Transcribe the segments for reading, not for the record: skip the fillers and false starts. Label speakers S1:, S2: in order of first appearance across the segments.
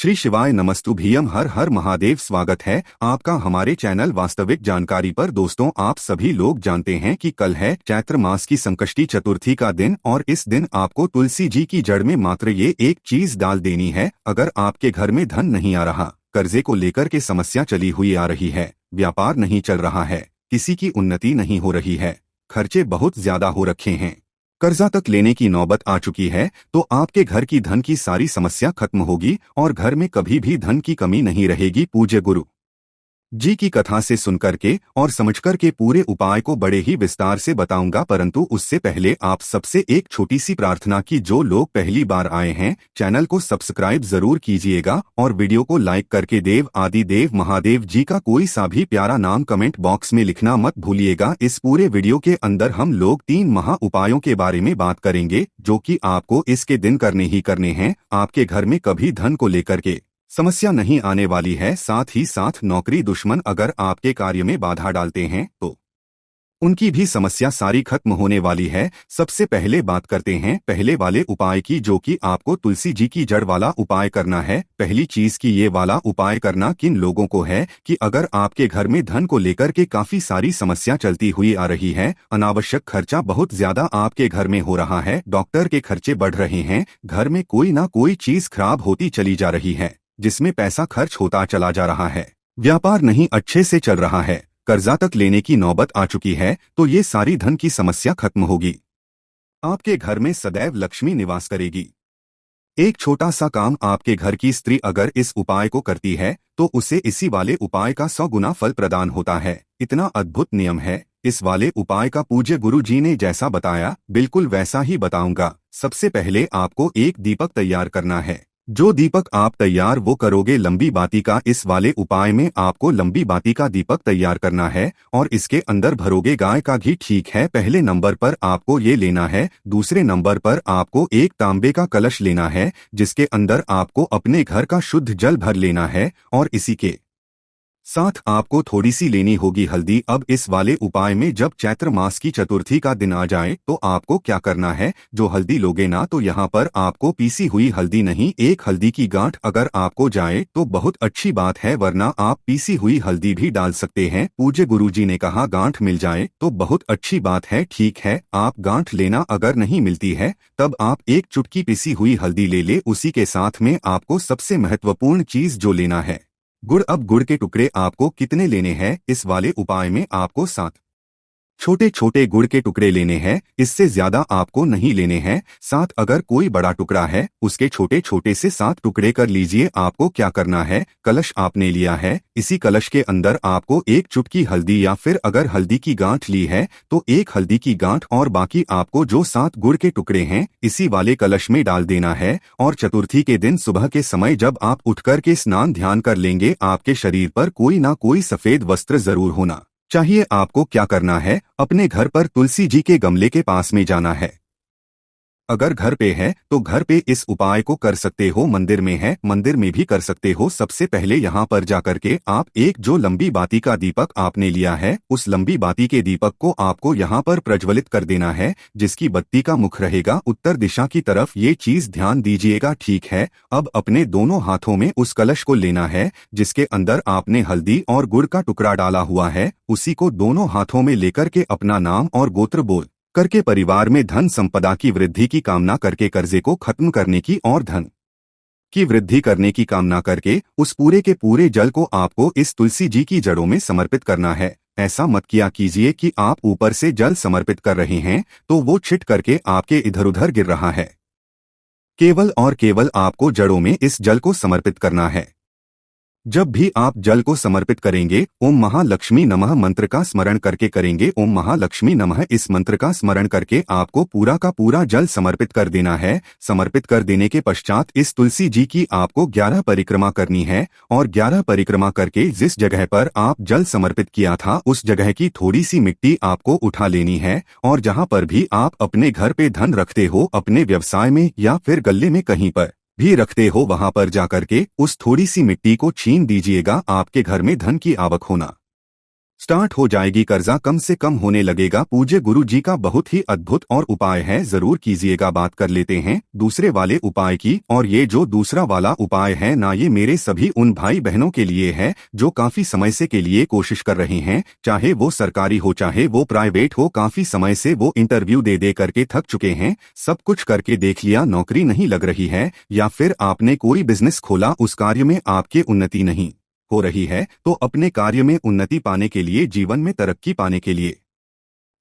S1: श्री शिवाय नमस्तुभ्यम। हर हर महादेव। स्वागत है आपका हमारे चैनल वास्तविक जानकारी पर। दोस्तों, आप सभी लोग जानते हैं कि कल है चैत्र मास की संकष्टी चतुर्थी का दिन और इस दिन आपको तुलसी जी की जड़ में मात्र ये एक चीज डाल देनी है। अगर आपके घर में धन नहीं आ रहा, कर्जे को लेकर के समस्या चली हुई आ रही है, व्यापार नहीं चल रहा है, किसी की उन्नति नहीं हो रही है, खर्चे बहुत ज्यादा हो रखे हैं, कर्जा तक लेने की नौबत आ चुकी है, तो आपके घर की धन की सारी समस्या खत्म होगी और घर में कभी भी धन की कमी नहीं रहेगी। पूज्य गुरु जी की कथा से सुनकर के और समझकर के पूरे उपाय को बड़े ही विस्तार से बताऊंगा, परंतु उससे पहले आप सबसे एक छोटी सी प्रार्थना की जो लोग पहली बार आए हैं, चैनल को सब्सक्राइब जरूर कीजिएगा और वीडियो को लाइक करके देव आदि देव महादेव जी का कोई सा भी प्यारा नाम कमेंट बॉक्स में लिखना मत भूलिएगा। इस पूरे वीडियो के अंदर हम लोग 3 महा उपायों के बारे में बात करेंगे जो कि आपको इसके दिन करने ही करने हैं। आपके घर में कभी धन को लेकर के समस्या नहीं आने वाली है। साथ ही साथ नौकरी दुश्मन अगर आपके कार्य में बाधा डालते हैं तो उनकी भी समस्या सारी खत्म होने वाली है। सबसे पहले बात करते हैं पहले वाले उपाय की, जो कि आपको तुलसी जी की जड़ वाला उपाय करना है। पहली चीज की ये वाला उपाय करना किन लोगों को है कि अगर आपके घर में धन को लेकर के काफी सारी समस्या चलती हुई आ रही है, अनावश्यक खर्चा बहुत ज्यादा आपके घर में हो रहा है, डॉक्टर के खर्चे बढ़ रहे हैं, घर में कोई ना कोई चीज खराब होती चली जा रही है जिसमें पैसा खर्च होता चला जा रहा है, व्यापार नहीं अच्छे से चल रहा है, कर्जा तक लेने की नौबत आ चुकी है, तो ये सारी धन की समस्या खत्म होगी। आपके घर में सदैव लक्ष्मी निवास करेगी। एक छोटा सा काम आपके घर की स्त्री अगर इस उपाय को करती है तो उसे इसी वाले उपाय का 100 गुना फल प्रदान होता है। इतना अद्भुत नियम है इस वाले उपाय का। पूज्य गुरु जी ने जैसा बताया बिल्कुल वैसा ही बताऊंगा। सबसे पहले आपको एक दीपक तैयार करना है। जो दीपक आप तैयार वो करोगे लंबी बाती का। इस वाले उपाय में आपको लंबी बाती का दीपक तैयार करना है और इसके अंदर भरोगे गाय का घी। ठीक है, पहले नंबर पर आपको ये लेना है। दूसरे नंबर पर आपको एक तांबे का कलश लेना है जिसके अंदर आपको अपने घर का शुद्ध जल भर लेना है और इसी के साथ आपको थोड़ी सी लेनी होगी हल्दी। अब इस वाले उपाय में जब चैत्र मास की चतुर्थी का दिन आ जाए तो आपको क्या करना है, जो हल्दी लोगे ना तो यहाँ पर आपको पीसी हुई हल्दी नहीं, एक हल्दी की गांठ अगर आपको जाए तो बहुत अच्छी बात है, वरना आप पीसी हुई हल्दी भी डाल सकते हैं। पूज्य गुरुजी ने कहा गांठ मिल जाए तो बहुत अच्छी बात है। ठीक है, आप गांठ लेना अगर नहीं मिलती है तब आप एक चुटकी पिसी हुई हल्दी ले उसी के साथ में आपको सबसे महत्वपूर्ण चीज जो लेना है गुड़। अब गुड़ के टुकड़े आपको कितने लेने हैं, इस वाले उपाय में आपको 7 छोटे छोटे गुड़ के टुकड़े लेने हैं, इससे ज्यादा आपको नहीं लेने हैं। 7 अगर कोई बड़ा टुकड़ा है उसके छोटे छोटे से 7 टुकड़े कर लीजिए। आपको क्या करना है, कलश आपने लिया है, इसी कलश के अंदर आपको एक चुटकी हल्दी या फिर अगर हल्दी की गांठ ली है तो एक हल्दी की गांठ और बाकी आपको जो 7 गुड़ के टुकड़े हैं इसी वाले कलश में डाल देना है। और चतुर्थी के दिन सुबह के समय जब आप उठकर के स्नान ध्यान कर लेंगे, आपके शरीर पर कोई ना कोई सफेद वस्त्र जरूर होना चाहिए। आपको क्या करना है, अपने घर पर तुलसी जी के गमले के पास में जाना है। अगर घर पे है तो घर पे इस उपाय को कर सकते हो, मंदिर में है मंदिर में भी कर सकते हो। सबसे पहले यहाँ पर जाकर के आप एक जो लंबी बाती का दीपक आपने लिया है उस लंबी बाती के दीपक को आपको यहाँ पर प्रज्वलित कर देना है, जिसकी बत्ती का मुख रहेगा उत्तर दिशा की तरफ। ये चीज ध्यान दीजिएगा, ठीक है। अब अपने दोनों हाथों में उस कलश को लेना है जिसके अंदर आपने हल्दी और गुड़ का टुकड़ा डाला हुआ है, उसी को दोनों हाथों में लेकर के अपना नाम और गोत्र बोल करके परिवार में धन संपदा की वृद्धि की कामना करके, कर्जे को खत्म करने की और धन की वृद्धि करने की कामना करके उस पूरे के पूरे जल को आपको इस तुलसी जी की जड़ों में समर्पित करना है। ऐसा मत किया कीजिए कि आप ऊपर से जल समर्पित कर रहे हैं तो वो छिट करके आपके इधर उधर गिर रहा है। केवल और केवल आपको जड़ों में इस जल को समर्पित करना है। जब भी आप जल को समर्पित करेंगे ओम महालक्ष्मी नमः मंत्र का स्मरण करके करेंगे। ओम महालक्ष्मी नमः इस मंत्र का स्मरण करके आपको पूरा का पूरा जल समर्पित कर देना है। समर्पित कर देने के पश्चात इस तुलसी जी की आपको 11 परिक्रमा करनी है और 11 परिक्रमा करके जिस जगह पर आप जल समर्पित किया था उस जगह की थोड़ी सी मिट्टी आपको उठा लेनी है और जहाँ पर भी आप अपने घर पे धन रखते हो, अपने व्यवसाय में या फिर गल्ले में कहीं पर भी रखते हो, वहां पर जाकर के उस थोड़ी सी मिट्टी को छीन दीजिएगा। आपके घर में धन की आवक होना स्टार्ट हो जाएगी, कर्जा कम से कम होने लगेगा। पूज्य गुरु जी का बहुत ही अद्भुत और उपाय है, जरूर कीजिएगा। बात कर लेते हैं दूसरे वाले उपाय की। और ये जो दूसरा वाला उपाय है ना, ये मेरे सभी उन भाई बहनों के लिए है जो काफी समय से के लिए कोशिश कर रहे हैं, चाहे वो सरकारी हो चाहे वो प्राइवेट हो। काफी समय से वो इंटरव्यू दे दे करके थक चुके हैं, सब कुछ करके देख लिया, नौकरी नहीं लग रही है, या फिर आपने कोई बिजनेस खोला, उस कार्य में आपके उन्नति नहीं हो रही है। तो अपने कार्य में उन्नति पाने के लिए, जीवन में तरक्की पाने के लिए,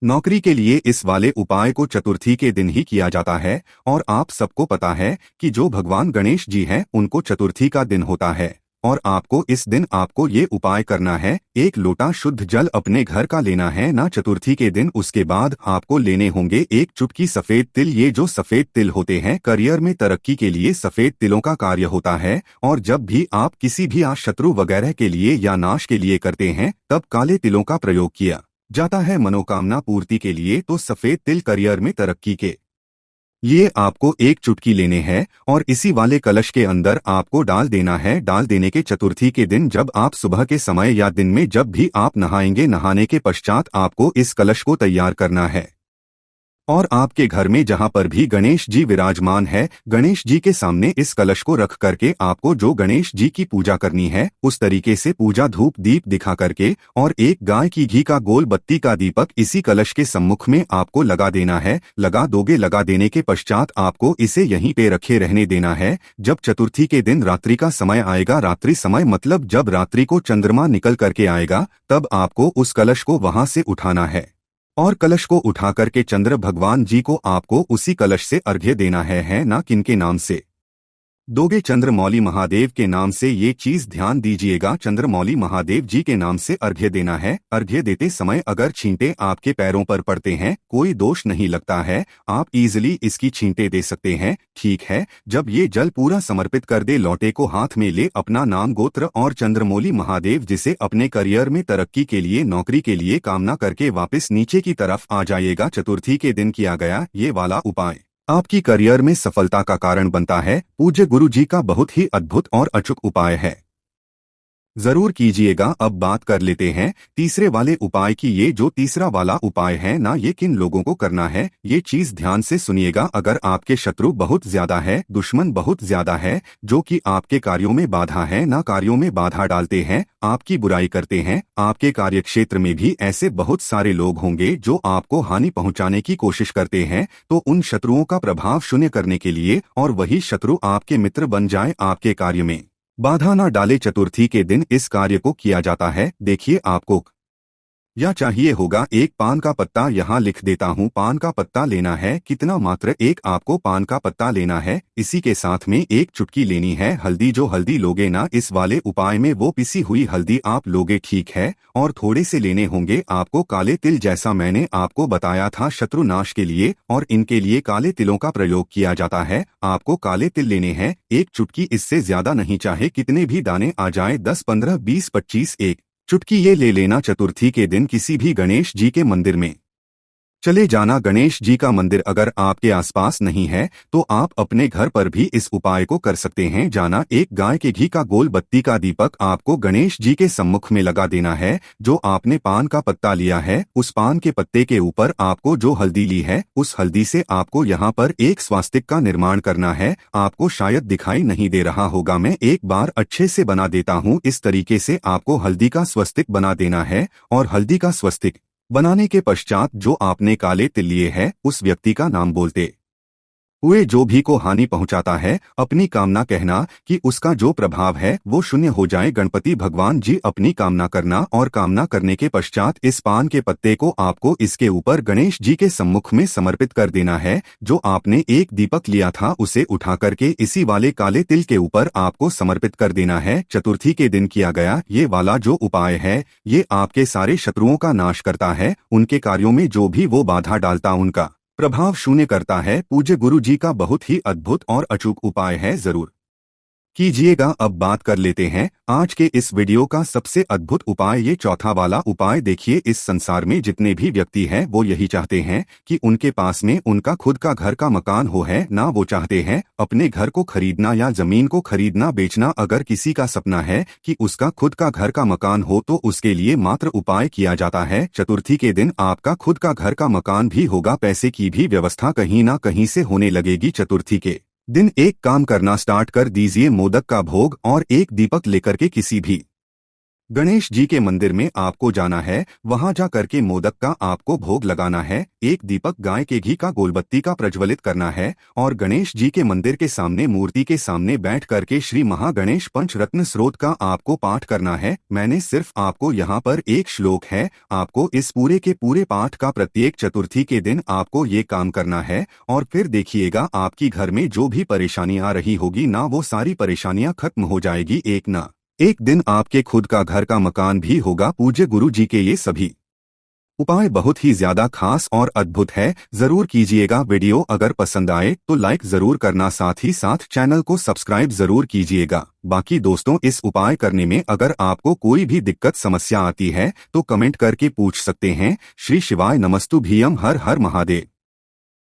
S1: नौकरी के लिए इस वाले उपाय को चतुर्थी के दिन ही किया जाता है। और आप सबको पता है कि जो भगवान गणेश जी हैं उनको चतुर्थी का दिन होता है। और आपको इस दिन आपको ये उपाय करना है। एक लोटा शुद्ध जल अपने घर का लेना है ना चतुर्थी के दिन। उसके बाद आपको लेने होंगे एक चुटकी सफेद तिल। ये जो सफेद तिल होते हैं, करियर में तरक्की के लिए सफेद तिलों का कार्य होता है। और जब भी आप किसी भी शत्रु वगैरह के लिए या नाश के लिए करते हैं, तब काले तिलों का प्रयोग किया जाता है मनोकामना पूर्ति के लिए। तो सफेद तिल करियर में तरक्की के लिए आपको एक चुटकी लेने हैं और इसी वाले कलश के अंदर आपको डाल देना है। डाल देने के चतुर्थी के दिन जब आप सुबह के समय या दिन में जब भी आप नहाएंगे, नहाने के पश्चात आपको इस कलश को तैयार करना है। और आपके घर में जहां पर भी गणेश जी विराजमान है, गणेश जी के सामने इस कलश को रख करके आपको जो गणेश जी की पूजा करनी है, उस तरीके से पूजा धूप दीप दिखा करके और एक गाय की घी का गोल बत्ती का दीपक इसी कलश के सम्मुख में आपको लगा देना है। लगा दोगे, लगा देने के पश्चात आपको इसे यहीं पे रखे रहने देना है। जब चतुर्थी के दिन रात्रि का समय आएगा, रात्रि समय मतलब जब रात्रि को चंद्रमा निकल करके आएगा, तब आपको उस कलश को वहां से उठाना है। और कलश को उठा करके चंद्र भगवान जी को आपको उसी कलश से अर्घ्य देना है ना किनके नाम से दोगे? चंद्रमौली महादेव के नाम से। ये चीज ध्यान दीजिएगा, चंद्रमौली महादेव जी के नाम से अर्घ्य देना है। अर्घ्य देते समय अगर छींटे आपके पैरों पर पड़ते हैं, कोई दोष नहीं लगता है, आप इजीली इसकी छींटे दे सकते हैं, ठीक है। जब ये जल पूरा समर्पित कर दे, लौटे को हाथ में ले, अपना नाम गोत्र और चंद्रमौली महादेव जिसे अपने करियर में तरक्की के लिए, नौकरी के लिए कामना करके वापस नीचे की तरफ आ जाइएगा। चतुर्थी के दिन किया गया ये वाला उपाय आपकी करियर में सफलता का कारण बनता है। पूज्य गुरु जी का बहुत ही अद्भुत और अचूक उपाय है, जरूर कीजिएगा। अब बात कर लेते हैं तीसरे वाले उपाय की। ये जो तीसरा वाला उपाय है ना, ये किन लोगों को करना है, ये चीज ध्यान से सुनिएगा। अगर आपके शत्रु बहुत ज्यादा है, दुश्मन बहुत ज्यादा है, जो कि आपके कार्यों में बाधा है ना, कार्यों में बाधा डालते हैं, आपकी बुराई करते हैं, आपके कार्यक्षेत्र में भी ऐसे बहुत सारे लोग होंगे जो आपको हानि पहुंचाने की कोशिश करते हैं। तो उन शत्रुओं का प्रभाव शून्य करने के लिए और वही शत्रु आपके मित्र बन जाए, आपके कार्य में बाधा ना डाले, चतुर्थी के दिन इस कार्य को किया जाता है। देखिए, आपको या चाहिए होगा एक पान का पत्ता। यहाँ लिख देता हूँ, पान का पत्ता लेना है। कितना? मात्र एक आपको पान का पत्ता लेना है। इसी के साथ में एक चुटकी लेनी है हल्दी। जो हल्दी लोगे ना इस वाले उपाय में, वो पिसी हुई हल्दी आप लोगे, ठीक है। और थोड़े से लेने होंगे आपको काले तिल, जैसा मैंने आपको बताया था शत्रु नाश के लिए और इनके लिए काले तिलों का प्रयोग किया जाता है। आपको काले तिल लेने हैं एक चुटकी, इससे ज्यादा नहीं, चाहे कितने भी दाने आ जाए, 10 15 20 25, एक चुटकी ये ले लेना। चतुर्थी के दिन किसी भी गणेश जी के मंदिर में चले जाना। गणेश जी का मंदिर अगर आपके आसपास नहीं है तो आप अपने घर पर भी इस उपाय को कर सकते हैं। जाना, एक गाय के घी का गोल बत्ती का दीपक आपको गणेश जी के सम्मुख में लगा देना है। जो आपने पान का पत्ता लिया है, उस पान के पत्ते के ऊपर आपको जो हल्दी ली है, उस हल्दी से आपको यहाँ पर एक स्वास्तिक का निर्माण करना है। आपको शायद दिखाई नहीं दे रहा होगा, मैं एक बार अच्छे से बना देता हूँ। इस तरीके से आपको हल्दी का स्वस्तिक बना देना है। और हल्दी का स्वस्तिक बनाने के पश्चात जो आपने काले तिल लिए है, उस व्यक्ति का नाम बोलते हुए जो भी को हानि पहुंचाता है, अपनी कामना कहना कि उसका जो प्रभाव है वो शून्य हो जाए। गणपति भगवान जी अपनी कामना करना और कामना करने के पश्चात इस पान के पत्ते को आपको इसके ऊपर गणेश जी के सम्मुख में समर्पित कर देना है। जो आपने एक दीपक लिया था उसे उठा करके इसी वाले काले तिल के ऊपर आपको समर्पित कर देना है। चतुर्थी के दिन किया गया ये वाला जो उपाय है, ये आपके सारे शत्रुओं का नाश करता है, उनके कार्यों में जो भी वो बाधा डालता उनका प्रभाव शून्य करता है। पूज्य गुरु जी का बहुत ही अद्भुत और अचूक उपाय है, जरूर कीजिएगा। अब बात कर लेते हैं आज के इस वीडियो का सबसे अद्भुत उपाय। ये चौथा वाला उपाय देखिए, इस संसार में जितने भी व्यक्ति हैं वो यही चाहते हैं कि उनके पास में उनका खुद का घर का मकान हो, है ना। वो चाहते हैं अपने घर को खरीदना या जमीन को खरीदना बेचना। अगर किसी का सपना है कि उसका खुद का घर का मकान हो तो उसके लिए मात्र उपाय किया जाता है। चतुर्थी के दिन आपका खुद का घर का मकान भी होगा, पैसे की भी व्यवस्था कहीं ना कहीं से होने लगेगी। चतुर्थी के दिन एक काम करना स्टार्ट कर दीजिए, मोदक का भोग और एक दीपक लेकर के किसी भी गणेश जी के मंदिर में आपको जाना है। वहां जा करके मोदक का आपको भोग लगाना है, एक दीपक गाय के घी का गोलबत्ती का प्रज्वलित करना है और गणेश जी के मंदिर के सामने मूर्ति के सामने बैठ करके श्री महागणेश पंचरत्न स्रोत का आपको पाठ करना है। मैंने सिर्फ आपको यहाँ पर एक श्लोक है, आपको इस पूरे के पूरे पाठ का प्रत्येक चतुर्थी के दिन आपको ये काम करना है और फिर देखिएगा आपकी घर में जो भी परेशानी आ रही होगी ना, वो सारी परेशानियां खत्म हो जाएगी। एक ना एक दिन आपके खुद का घर का मकान भी होगा। पूज्य गुरु जी के ये सभी उपाय बहुत ही ज्यादा खास और अद्भुत है, जरूर कीजिएगा। वीडियो अगर पसंद आए तो लाइक जरूर करना, साथ ही साथ चैनल को सब्सक्राइब जरूर कीजिएगा। बाकी दोस्तों, इस उपाय करने में अगर आपको कोई भी दिक्कत समस्या आती है तो कमेंट करके पूछ सकते हैं। श्री शिवाय नमस्तुभ्यम। हर हर महादेव।